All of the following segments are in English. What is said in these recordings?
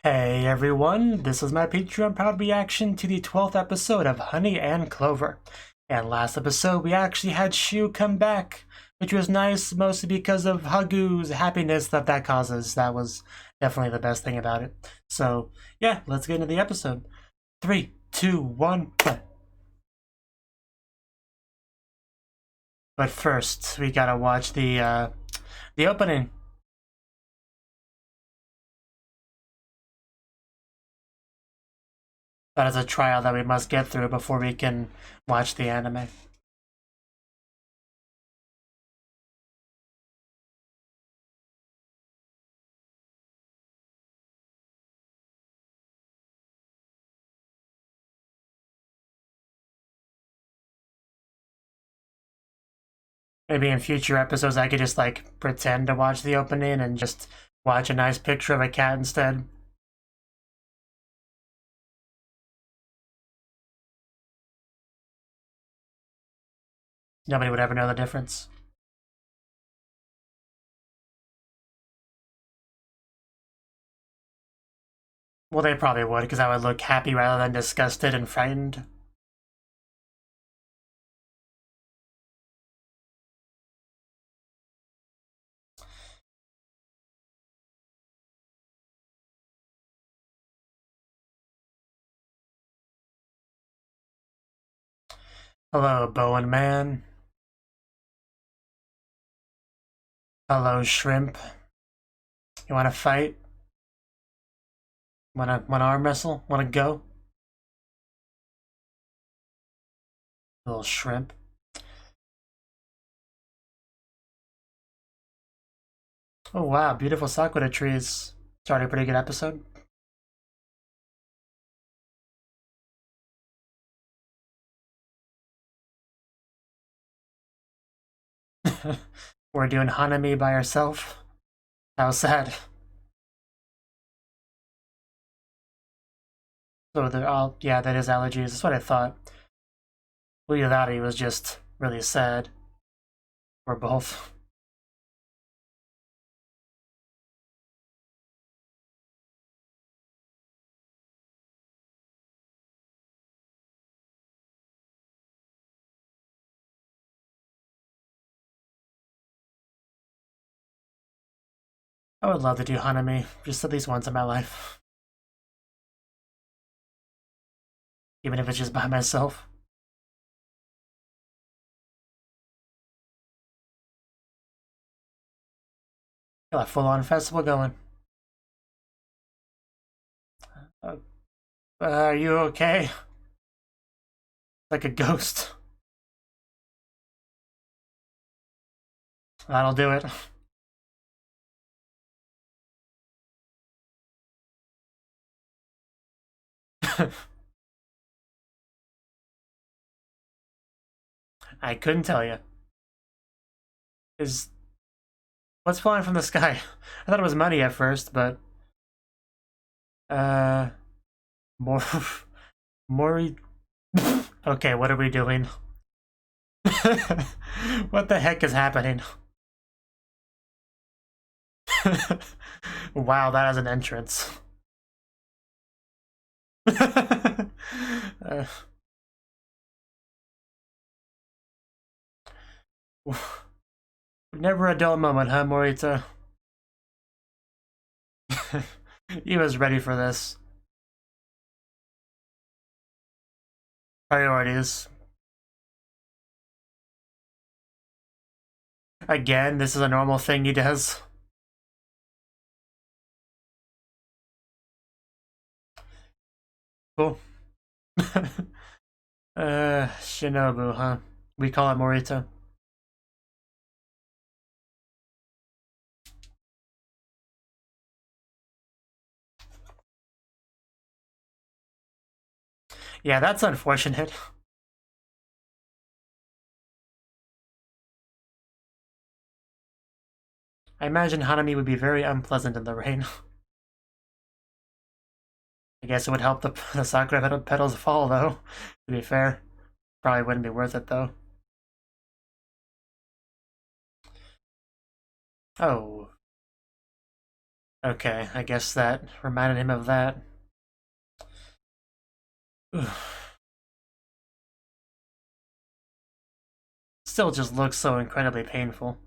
Hey everyone, this is my Patreon proud reaction to the 12th episode of Honey and Clover. And last episode we actually had Kyuu come back, which was nice mostly because of Hagu's happiness that causes. That was definitely the best thing about it. So yeah, let's get into the episode. 3, 2, 1, play. But first, we gotta watch the opening. That is a trial that we must get through before we can watch the anime. Maybe in future episodes I could just like pretend to watch the opening and just watch a nice picture of a cat instead. Nobody would ever know the difference. Well, they probably would, because I would look happy rather than disgusted and frightened. Hello, Bowen Man. Hello, Shrimp. You wanna fight? Wanna arm wrestle? Wanna go? Little shrimp. Oh wow, beautiful sakura trees. Started a pretty good episode. We're doing Hanami by ourselves. How sad. So they're all, yeah, that is allergies. That's what I thought. Well, either that or he was just really sad. Or both. I would love to do Hanami, just at least once in my life. Even if it's just by myself. Got a full-on festival going. Are you okay? Like a ghost. That'll do it. I couldn't tell you. What's falling from the sky? I thought it was money at first, but more Mori. Okay, what are we doing? What the heck is happening? Wow, that has an entrance. Never a dull moment, huh, Morita? He was ready for this. Priorities. Again, this is a normal thing he does. Cool. Shinobu, huh? We call it Morita. Yeah, that's unfortunate. I imagine Hanami would be very unpleasant in the rain. I guess it would help the sakura petals fall, though, to be fair. Probably wouldn't be worth it, though. Oh. Okay, I guess that reminded him of that. Still just looks so incredibly painful.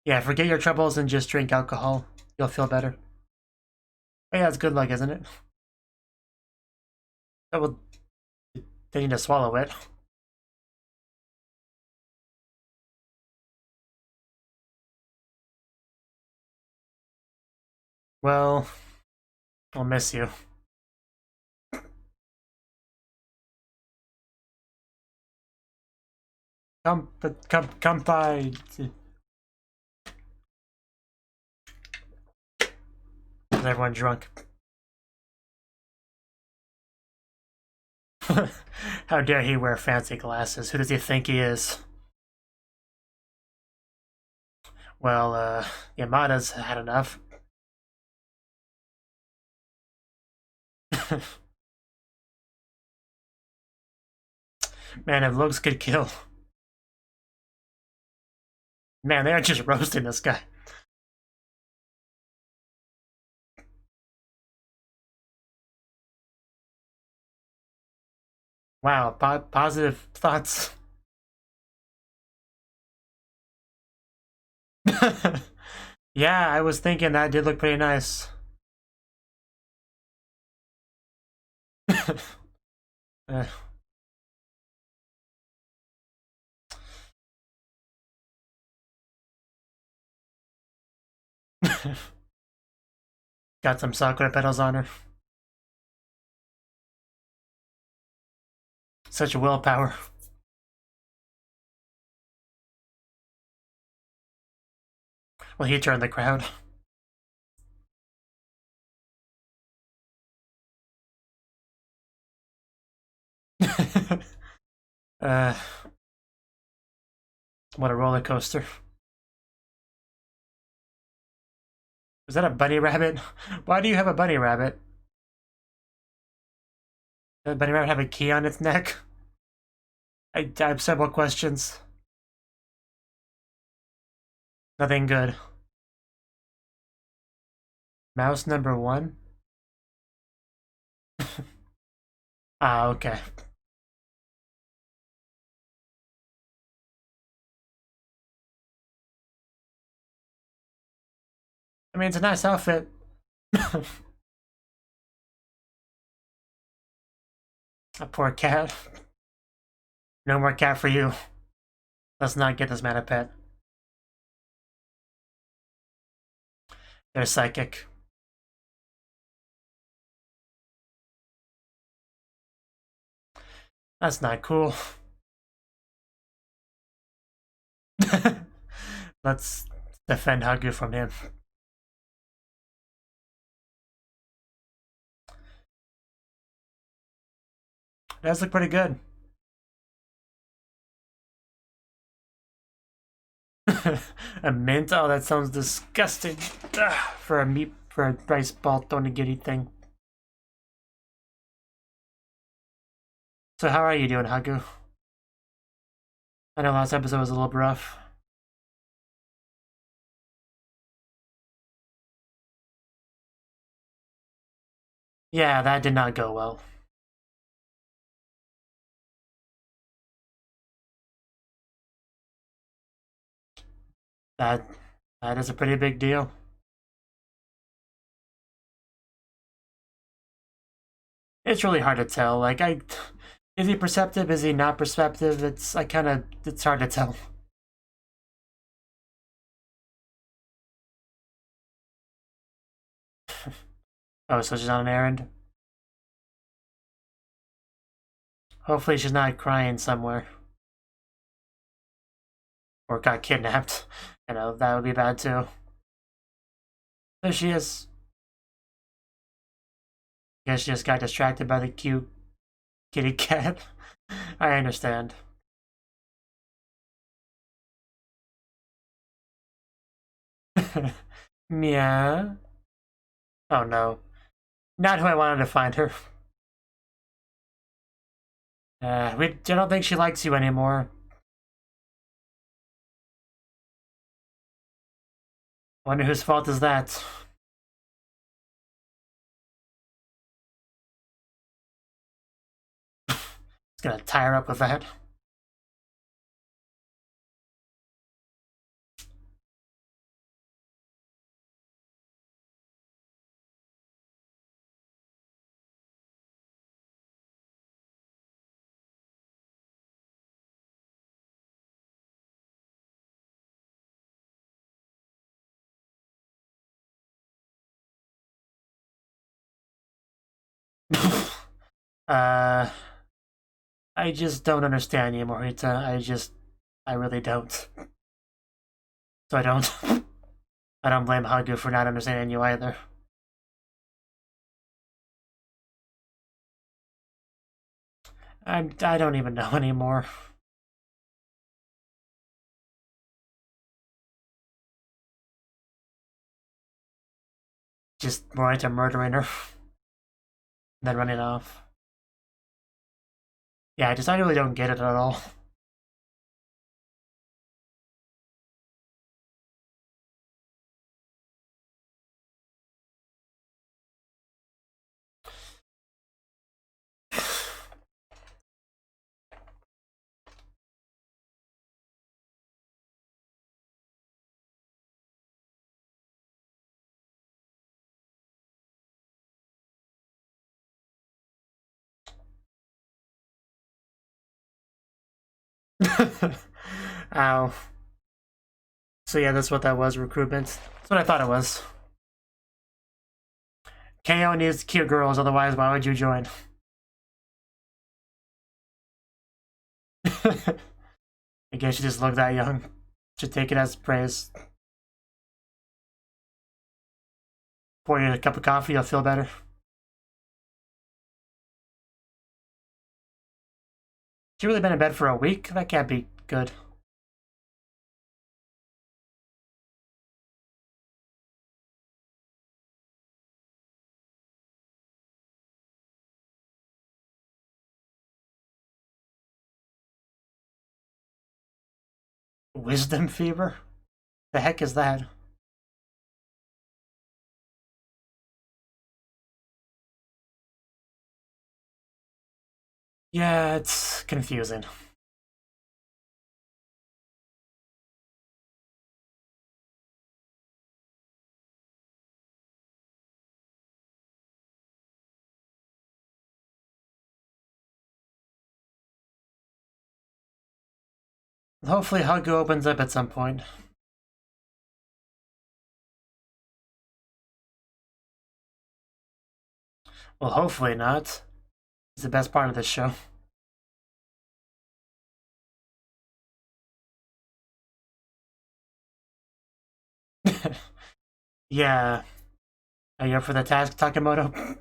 Yeah, forget your troubles and just drink alcohol. You'll feel better. Oh yeah, it's good luck, isn't it? That will... They need to swallow it. Well, I'll miss you. Come by. Is everyone drunk? How dare he wear fancy glasses? Who does he think he is? Well, Yamada's had enough. Man, if looks could kill. Man, they are just roasting this guy. Wow, positive thoughts. Yeah, I was thinking that did look pretty nice. Got some sakura petals on her. Such willpower. Well, he turned the crowd. What a roller coaster. Was that a bunny rabbit? Why do you have a bunny rabbit? Does a bunny rabbit have a key on its neck? I have several questions. Nothing good. Mouse number 1? Ah, okay. I mean, it's a nice outfit. A poor cat. No more cat for you. Let's not get this man a pet. They're psychic. That's not cool. Let's defend Hagu from him. It does look pretty good. A mint? Oh, that sounds disgusting. Ugh, for a rice ball onigiri thing. So how are you doing, Hagu? I know last episode was a little rough. Yeah, that did not go well. That is a pretty big deal. It's really hard to tell. Like, is he perceptive? Is he not perceptive? It's hard to tell. Oh, so she's on an errand? Hopefully she's not crying somewhere. Or got kidnapped. You know, that would be bad too. There she is. Guess she just got distracted by the cute kitty cat. I understand. Meow. Oh no. Not who I wanted to find her. I don't think she likes you anymore. Wonder whose fault is that? Just gonna tie her up with that. I just don't understand you, Morita. I really don't. So I don't. I don't blame Hagu for not understanding you either. I don't even know anymore. Just Morita murdering her. Then running off. Yeah, I really don't get it at all. Ow. So yeah, that's what that was, recruitment. That's what I thought it was. KO needs cute girls, otherwise why would you join? I guess you just look that young. Should take it as praise. Pour you a cup of coffee, you'll feel better. She really been in bed for a week? That can't be good. Wisdom fever? The heck is that? Yeah, it's confusing. Hopefully Hagu opens up at some point. Well, hopefully not. It's the best part of this show. Yeah. Are you up for the task, Takemoto?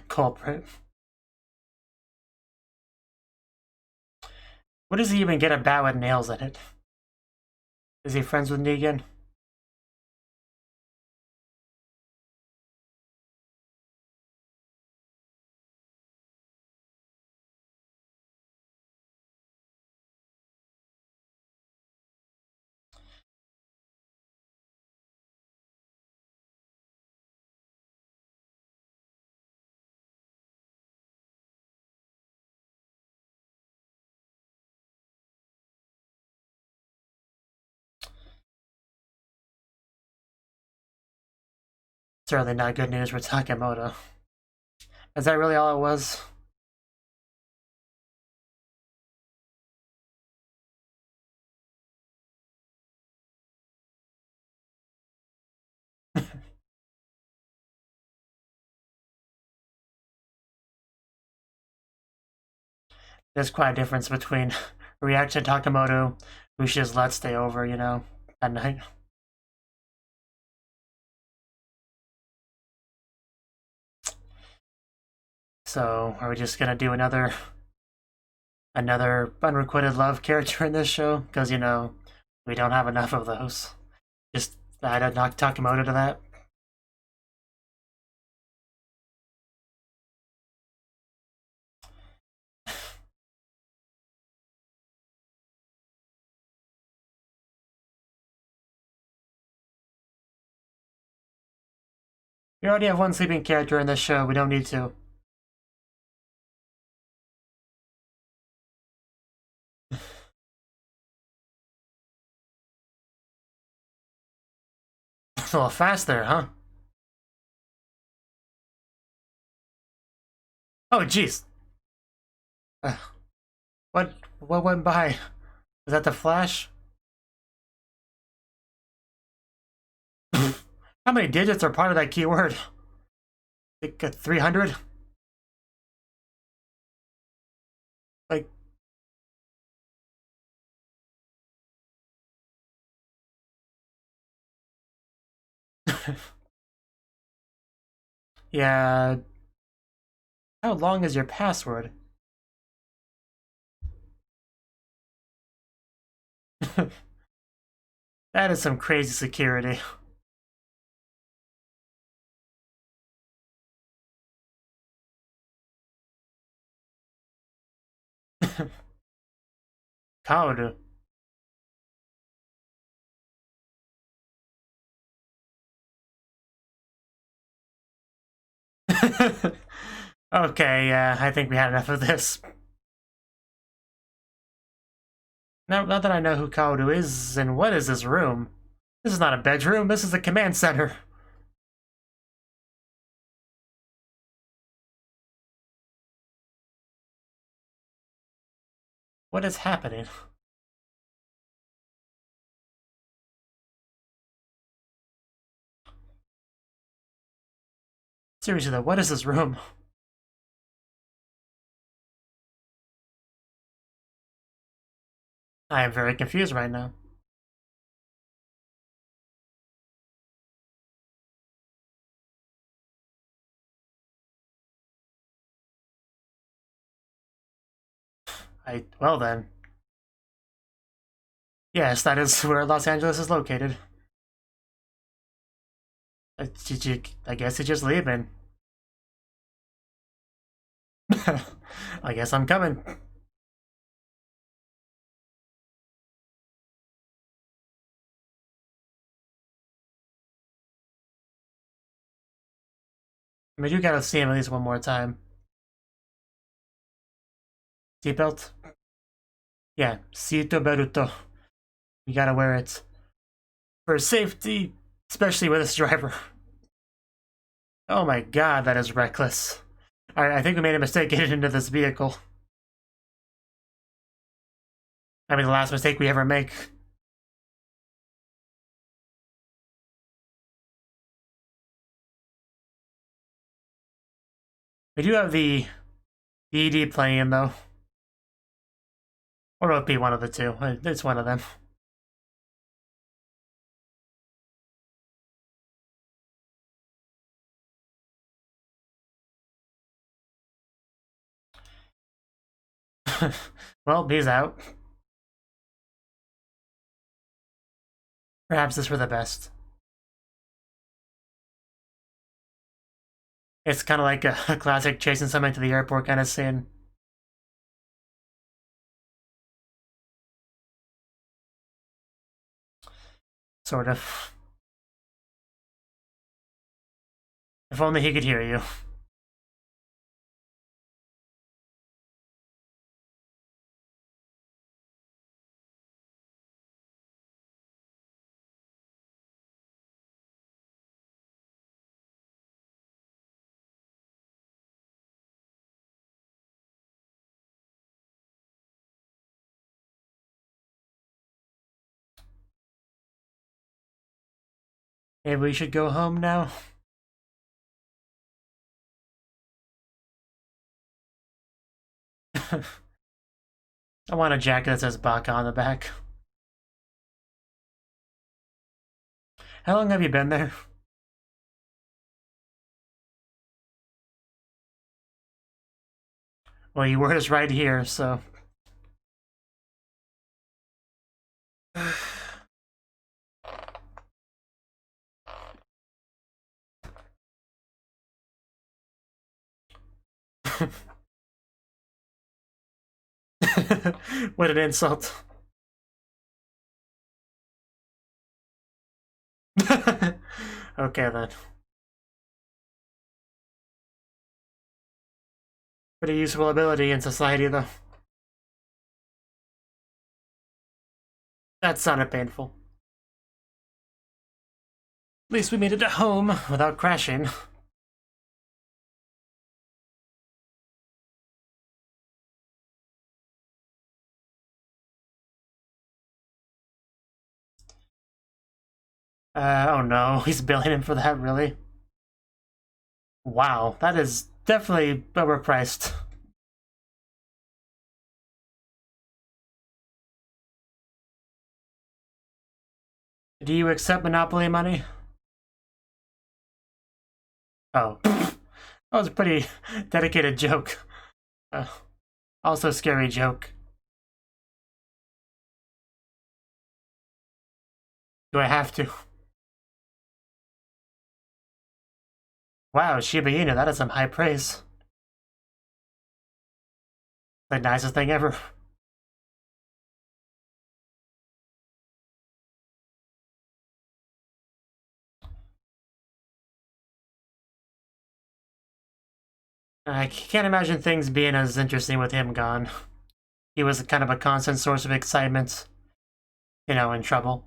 Culprit. What does he even get a bat with nails in it? Is he friends with Negan? Certainly not good news for Takemoto. Is that really all it was? There's quite a difference between Reaction Takemoto, who she just let stay over, you know, at night. So, are we just gonna do another unrequited love character in this show? Because, you know, we don't have enough of those. Just add a Takemoto to that. We already have one sleeping character in this show, we don't need to. It's a little fast there, huh? Oh, jeez. What went by? Is that the Flash? How many digits are part of that keyword? I think 300? Like... Yeah... How long is your password? That is some crazy security. Cloud. Okay, yeah, I think we had enough of this. Now that I know who Kyuu is and what is this room, this is not a bedroom, this is a command center. What is happening? Seriously though, what is this room? I am very confused right now. Well then. Yes, that is where Los Angeles is located. I guess you're just leaving. I guess I'm coming. I mean, you gotta see him at least one more time. Seatbelt? Yeah, Sito Beruto. You gotta wear it. For safety, especially with this driver. Oh my god, that is reckless. Alright, I think we made a mistake getting into this vehicle. I mean, the last mistake we ever make. We do have the ED playing, though. Or it'll be one of the two. It's one of them. Well, he's out. Perhaps this for the best. It's kind of like a classic chasing somebody to the airport kind of scene. Sort of. If only he could hear you. Maybe we should go home now. I want a jacket that says Baka on the back. How long have you been there? Well, you were just right here, so... What an insult. Okay then. Pretty useful ability in society, though. That sounded painful. At least we made it to home without crashing. Oh no, he's billing him for that, really? Wow, that is definitely overpriced. Do you accept Monopoly money? Oh, that was a pretty dedicated joke. Also scary joke. Do I have to? Wow, Shiba Inu, that is some high praise. The nicest thing ever. I can't imagine things being as interesting with him gone. He was kind of a constant source of excitement, you know, in trouble.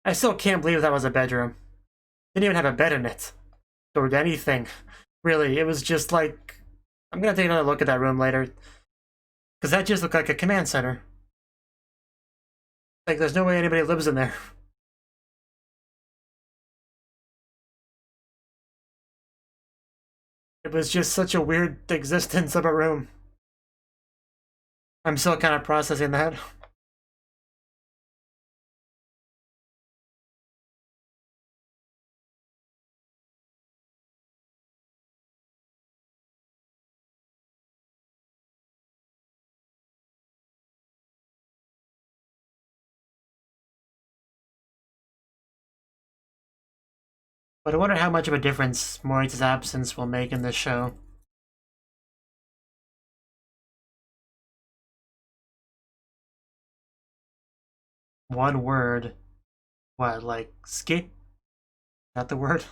I still can't believe that was a bedroom. Didn't even have a bed in it. Or anything. Really, it was just like... I'm gonna take another look at that room later. Because that just looked like a command center. Like, there's no way anybody lives in there. It was just such a weird existence of a room. I'm still kind of processing that. But I wonder how much of a difference Morita's absence will make in this show. One word. What, like, ski? Is that the word?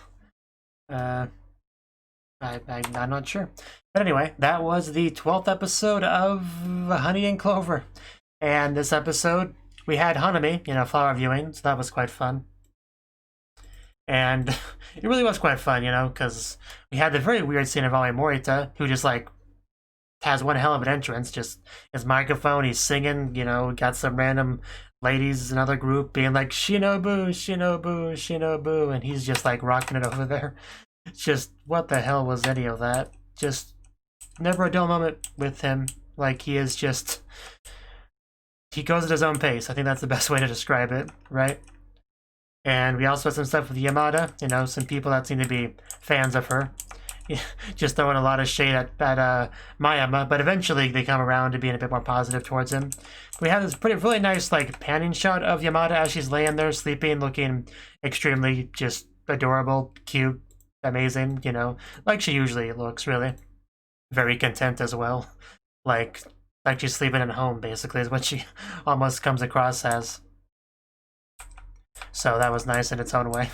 I'm not sure. But anyway, that was the 12th episode of Honey and Clover. And this episode, we had Hanami, you know, flower viewing, so that was quite fun. And it really was quite fun, you know, because we had the very weird scene of Morita, who just, like, has one hell of an entrance, just his microphone, he's singing, you know, got some random ladies, another group, being like, Shinobu, Shinobu, Shinobu, and he's just, like, rocking it over there. It's just, what the hell was any of that? Just, never a dull moment with him. Like, he is just... He goes at his own pace. I think that's the best way to describe it, right? And we also had some stuff with Yamada, you know, some people that seem to be fans of her. Just throwing a lot of shade at Mayama, but eventually they come around to being a bit more positive towards him. We have this really nice, like, panning shot of Yamada as she's laying there sleeping, looking extremely just adorable, cute, amazing, you know, like she usually looks, really. Very content as well. Like she's sleeping at home, basically, is what she almost comes across as. So that was nice in its own way.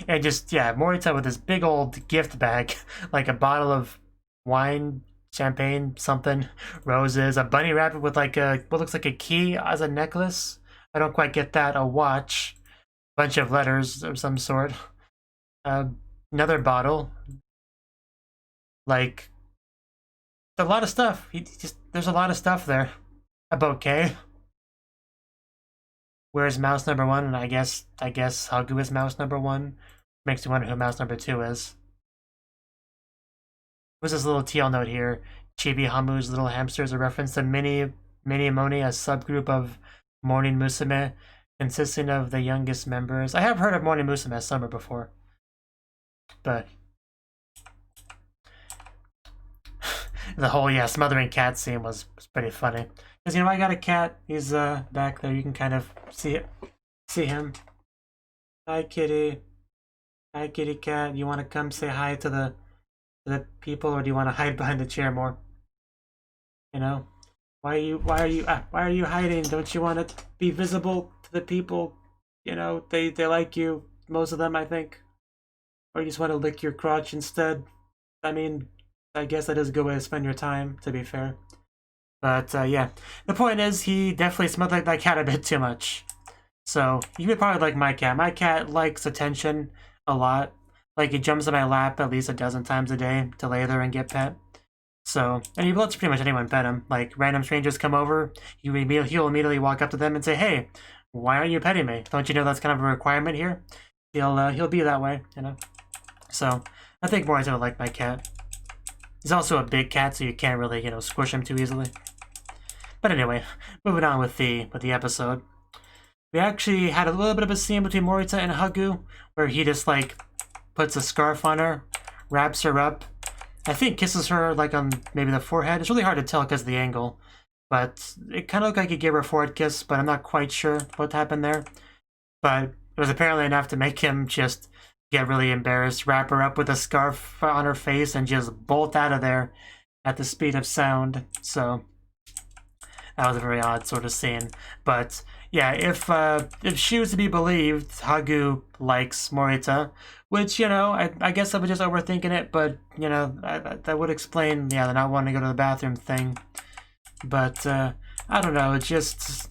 And just, yeah, Morita with this big old gift bag, like a bottle of wine, champagne, something, roses, a bunny rabbit with like a, what looks like a key as a necklace. I don't quite get that. A watch, bunch of letters of some sort. Another bottle. Like, a lot of stuff. There's a lot of stuff there. A bouquet. Where's mouse number one? And I guess Hagu is mouse number one. Makes me wonder who mouse number two is. What's this little TL note here? Chibi Hamu's little hamster is a reference to Mini Moni, a subgroup of Morning Musume, consisting of the youngest members. I have heard of Morning Musume Summer before, but the whole smothering cat scene was pretty funny. Because, you know, I got a cat. He's back there. You can kind of see him. Hi, kitty. Hi, kitty cat. You want to come say hi to the the people, or do you want to hide behind the chair more? You know, why are you hiding? Don't you want to be visible to the people? You know, they like you, most of them, I think. Or you just want to lick your crotch instead. I mean, I guess that is a good way to spend your time, to be fair. But yeah, the point is he definitely smelled like that cat a bit too much. So you would probably like my cat. My cat likes attention a lot. Like he jumps in my lap at least a dozen times a day to lay there and get pet. So, and he lets pretty much anyone pet him. Like random strangers come over, he'll immediately walk up to them and say, "Hey, why aren't you petting me? Don't you know that's kind of a requirement here?" He'll be that way, you know. So I think Morita would like my cat. He's also a big cat, so you can't really, you know, squish him too easily. But anyway, moving on with the episode. We actually had a little bit of a scene between Morita and Hagu, where he just like puts a scarf on her, wraps her up. I think kisses her like on maybe the forehead. It's really hard to tell because of the angle, but it kind of looked like he gave her a forehead kiss, but I'm not quite sure what happened there. But it was apparently enough to make him just get really embarrassed, wrap her up with a scarf on her face, and just bolt out of there at the speed of sound. So that was a very odd sort of scene. But yeah, if she was to be believed, Hagu likes Morita, which, you know, I guess I was just overthinking it, but, you know, that would explain, yeah, the not wanting to go to the bathroom thing. But, I don't know, it just,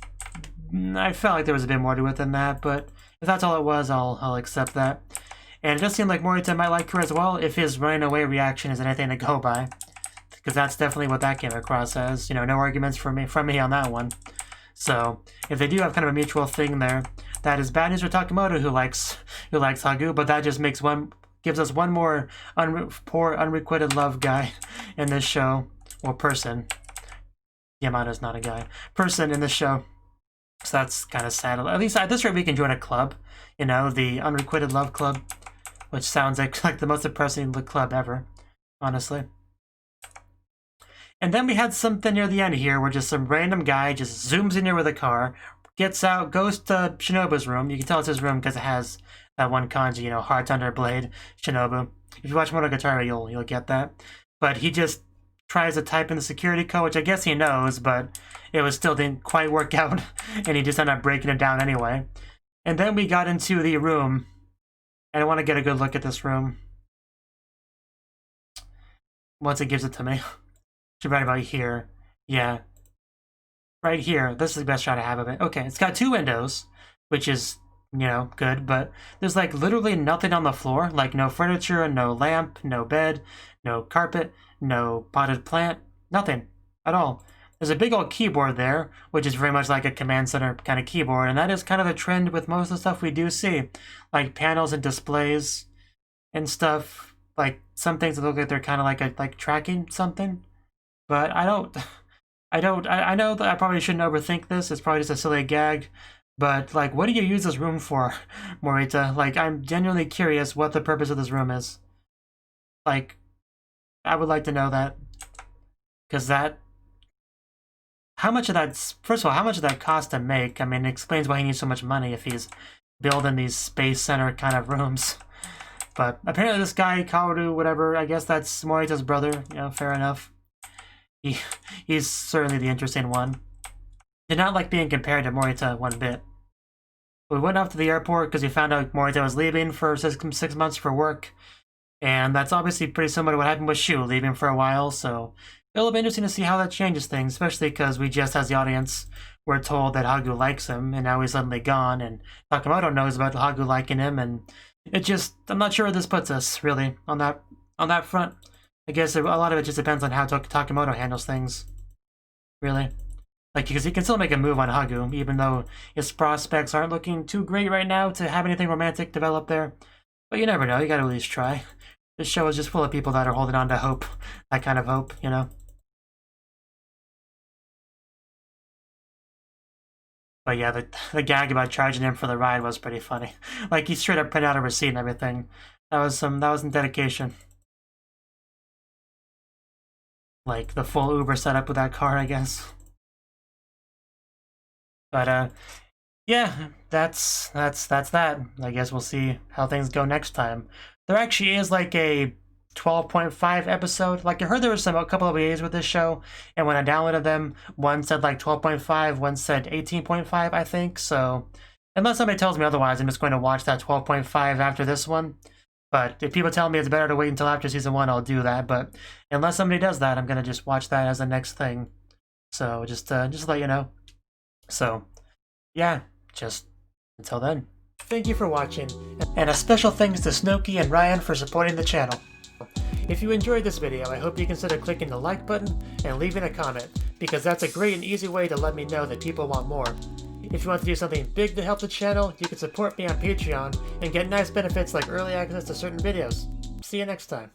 I felt like there was a bit more to it than that, but if that's all it was, I'll accept that. And it does seem like Morita might like her as well, if his running away reaction is anything to go by. Because that's definitely what that came across as. You know, no arguments from me on that one. So, if they do have kind of a mutual thing there, that is bad news for Takemoto, who likes Hagu, but that just gives us one more poor unrequited love guy in this show, or person. Yamada's not a guy. Person in this show. So that's kind of sad. At least at this rate we can join a club, you know, the unrequited love club, which sounds like the most depressing club ever, honestly. And then we had something near the end here where just some random guy just zooms in here with a car, gets out, goes to Shinobu's room. You can tell it's his room because it has that one kanji, you know, heart under blade, Shinobu. If you watch Monogatari, you'll get that. But he just tries to type in the security code, which I guess he knows, but it still didn't quite work out, and he just ended up breaking it down anyway. And then we got into the room, and I want to get a good look at this room once it gives it to me. Right about here. Yeah. Right here. This is the best shot I have of it. Okay, it's got 2 windows, which is, you know, good, but there's like literally nothing on the floor. Like no furniture, no lamp, no bed, no carpet, no potted plant, nothing at all. There's a big old keyboard there, which is very much like a command center kind of keyboard, and that is kind of a trend with most of the stuff we do see. Like panels and displays and stuff. Like some things that look like they're kind of like tracking something. But I know that I probably shouldn't overthink this. It's probably just a silly gag. But, like, what do you use this room for, Morita? Like, I'm genuinely curious what the purpose of this room is. Like, I would like to know that. Because how much of that, first of all, how much of that cost to make? I mean, it explains why he needs so much money if he's building these space center kind of rooms. But apparently this guy, Kaoru, whatever, I guess that's Morita's brother. You know, fair enough. He's certainly the interesting one. Did not like being compared to Morita one bit. We went off to the airport because we found out Morita was leaving for 6 months for work. And that's obviously pretty similar to what happened with Shu, leaving for a while, so it'll be interesting to see how that changes things, especially because we just, as the audience, were told that Hagu likes him, and now he's suddenly gone, and Takemoto knows about Hagu liking him, and it just, I'm not sure where this puts us, really, on that front. I guess a lot of it just depends on how Takemoto handles things, really. Like, because he can still make a move on Hagu, even though his prospects aren't looking too great right now to have anything romantic develop there. But you never know, you gotta at least try. This show is just full of people that are holding on to hope. That kind of hope, you know? But yeah, the gag about charging him for the ride was pretty funny. Like, he straight up printed out a receipt and everything. That was some dedication. Like, the full Uber setup with that car, I guess. But, yeah, that's that. I guess we'll see how things go next time. There actually is, like, a 12.5 episode. Like, I heard there was a couple of VAs with this show, and when I downloaded them, one said like 12.5, one said 18.5, I think. So unless somebody tells me otherwise, I'm just going to watch that 12.5 after this one. But if people tell me it's better to wait until after season 1, I'll do that. But unless somebody does that, I'm gonna just watch that as the next thing. So just to let you know. So yeah, just until then. Thank you for watching, and a special thanks to Cnouki and Ryan for supporting the channel. If you enjoyed this video, I hope you consider clicking the like button and leaving a comment, because that's a great and easy way to let me know that people want more. If you want to do something big to help the channel, you can support me on Patreon and get nice benefits like early access to certain videos. See you next time.